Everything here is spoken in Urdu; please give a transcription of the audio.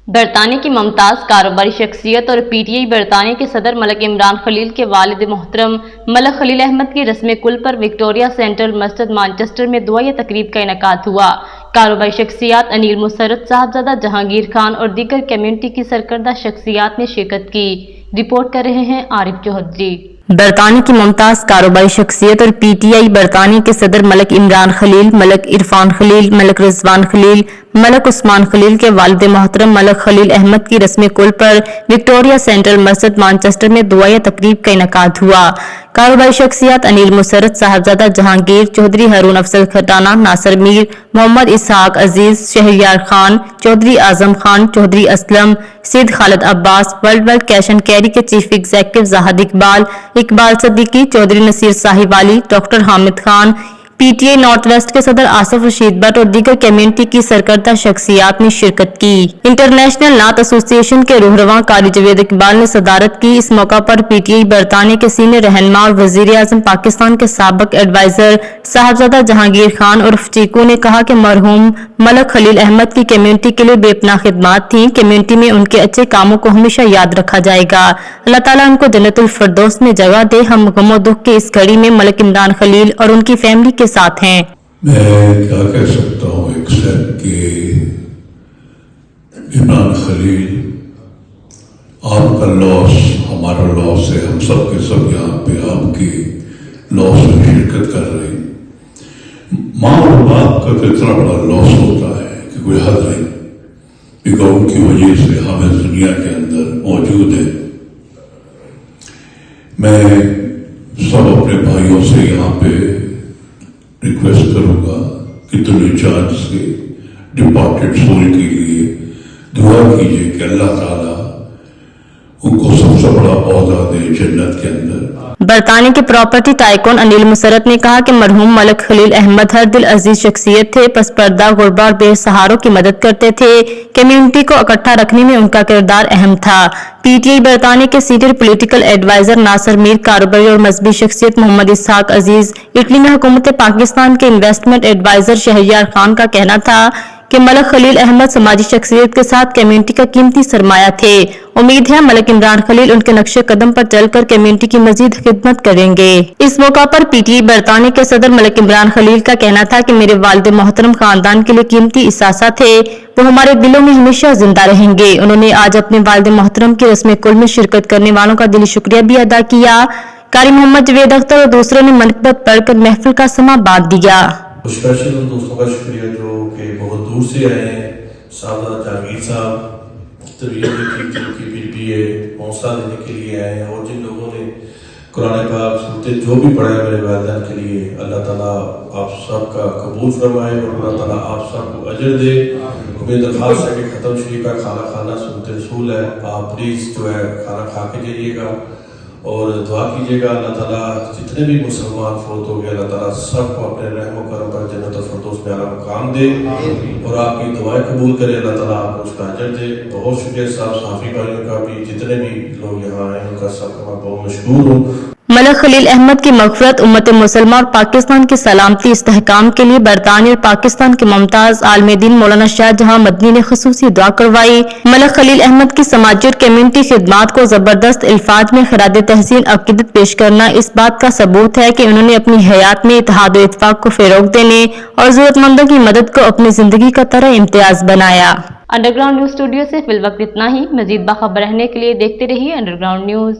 برطانیہ کی ممتاز کاروباری شخصیت اور پی ٹی آئی برطانیہ کے صدر ملک عمران خلیل کے والد محترم ملک خلیل احمد کی رسم کل پر وکٹوریہ سینٹرل مسجد مانچسٹر میں دعائیہ تقریب کا انعقاد ہوا۔ کاروباری شخصیات انیل مسرت، صاحبزادہ جہانگیر خان اور دیگر کمیونٹی کی سرکردہ شخصیات نے شرکت کی۔ رپورٹ کر رہے ہیں عارف چودھری۔ برطانیہ کی ممتاز کاروباری شخصیت اور پی ٹی آئی برطانیہ کے صدر ملک عمران خلیل، ملک عرفان خلیل، ملک رضوان خلیل، ملک عثمان خلیل کے والد محترم ملک خلیل احمد کی رسم کل پر وکٹوریہ سینٹرل مسجد مانچسٹر میں دعائیہ تقریب کا انعقاد ہوا۔ کاروباری شخصیات Anil Masarrat, Sahibzada Jahangir, Chaudhry Haroon Afzal Khatana, Nasir Mir, Muhammad Ishaq Aziz, Shahryar Khan, Chaudhry Azam Khan, Chaudhry Aslam, Syed Khalid Abbas, world wide cash and carry کے chief executive Zahid Iqbal Siddiqui, Chaudhry Naseer Sahibali, doctor Hamid Khan, P T I north west کے صدر آصف رشید بٹ اور دیگر کمیونٹی کی سرکردہ شخصیات نے شرکت کی۔ انٹرنیشنل نعت ایسوسی ایشن کے رہنما قاری جاوید اقبال نے صدارت کی۔ اس موقع پر پی ٹی آئی برطانیہ کے سینئر رہنما اور وزیر اعظم پاکستان کے سابق ایڈوائزر صاحبزادہ جہانگیر خان عرف چیکو نے کہا کہ مرحوم ملک خلیل احمد کی کمیونٹی کے لیے بے پناہ خدمات تھیں۔ کمیونٹی میں ان کے اچھے کاموں کو ہمیشہ یاد رکھا جائے گا۔ اللہ تعالیٰ ان کو جنت الفردوس میں جگہ دے۔ ہم غم و دکھ کے اس گھڑی میں ملک عمران خلیل اور ان کی فیملی کے ساتھ ہیں۔ میں کیا کہہ سکتا ہوں ایکسپٹ کہ عمران خلیل آپ کا لاس ہمارا لاس ہے، ہم سب کے سب یہاں پہ آپ کی لاس میں شرکت کر رہے ہیں۔ ماں اور باپ کا تو اتنا بڑا لاس ہوتا ہے کہ کوئی حد نہیں، کیونکہ ان کی وجہ سے ہم اس دنیا کے اندر موجود ہیں۔ میں سب اپنے بھائیوں سے یہاں پہ ریکویسٹ کروں گا کہ دنیا چارج سے ڈپارٹڈ سول کے لیے دعا کیجیے کہ اللہ تعالیٰ ان کو سب سے بڑا عہدہ دے جنت کے اندر۔ برطانیہ کے پراپرٹی ٹائکون انیل مسرت نے کہا کہ مرحوم ملک خلیل احمد ہر دل عزیز شخصیت تھے، پس پردہ غربا اور بے سہاروں کی مدد کرتے تھے۔ کمیونٹی کو اکٹھا رکھنے میں ان کا کردار اہم تھا۔ پی ٹی آئی برطانیہ کے سینئر پولیٹیکل ایڈوائزر ناصر میر، کاروباری اور مذہبی شخصیت محمد اسحاق عزیز، اٹلی میں حکومت پاکستان کے انویسٹمنٹ ایڈوائزر شہریار خان کا کہنا تھا کہ ملک خلیل احمد سماجی شخصیت کے ساتھ کمیونٹی کا قیمتی سرمایہ تھے۔ امید ہے ملک عمران خلیل ان کے نقش قدم پر چل کر کمیونٹی کی مزید خدمت کریں گے۔ اس موقع پر پی ٹی آئی برطانیہ کے صدر ملک عمران خلیل کا کہنا تھا کہ میرے والد محترم خاندان کے لیے قیمتی اثاثہ تھے، وہ ہمارے دلوں میں ہمیشہ زندہ رہیں گے۔ انہوں نے آج اپنے والد محترم کی رسم کل میں شرکت کرنے والوں کا دلی شکریہ بھی ادا کیا۔ قاری محمد جاوید اختر اور دوسروں نے منقبت پڑھ کر محفل کا سماں باندھ دیا۔ اسپیشل ان دوستوں کا شکریہ جو کہ بہت دور سے آئے ہیں، صاحبزادہ جہانگیر صاحب تربیت کی پی ہے حوصلہ دینے کے لیے آئے ہیں، اور جن لوگوں نے قرآن پاک سنتے جو بھی پڑھا ہے میرے والدین کے لیے، اللہ تعالیٰ آپ سب کا قبول فرمائے اور اللہ تعالیٰ آپ سب کو اجر دے۔ میری درخواست ہے کہ ختم شریف کا کھانا کھانا سنت رسول ہے، آپ پلیز جو ہے کھانا کھا کے جائیے گا اور دعا کیجیے گا اللہ تعالیٰ جتنے بھی مسلمان فوت ہو گئے اللہ تعالیٰ سب کو اپنے رحم و کرم پر جنت الفردوس میں اعلیٰ مقام دے اور آپ کی دعائیں قبول کرے، اللہ تعالیٰ آپ کو اس کا اجر دے۔ بہت شکریہ صاحب صحافی بھائیوں کا بھی، جتنے بھی لوگ یہاں آئے ان کا سب کا میں بہت مشکور ہوں۔ ملک خلیل احمد کی مغفرت، امت مسلمہ اور پاکستان کی سلامتی استحکام کے لیے برطانیہ اور پاکستان کے ممتاز عالم دین مولانا شاہ جہاں مدنی نے خصوصی دعا کروائی۔ ملک خلیل احمد کی سماجی اور کمیونٹی خدمات کو زبردست الفاظ میں خراج تحسین عقیدت پیش کرنا اس بات کا ثبوت ہے کہ انہوں نے اپنی حیات میں اتحاد و اتفاق کو فروغ دینے اور ضرورت مندوں کی مدد کو اپنی زندگی کا طرح امتیاز بنایا۔ انڈر گراؤنڈ نیوز اسٹوڈیو سے فی الوقت اتنا ہی۔ مزید باخبر رہنے کے لیے دیکھتے رہیے انڈر گراؤنڈ نیوز۔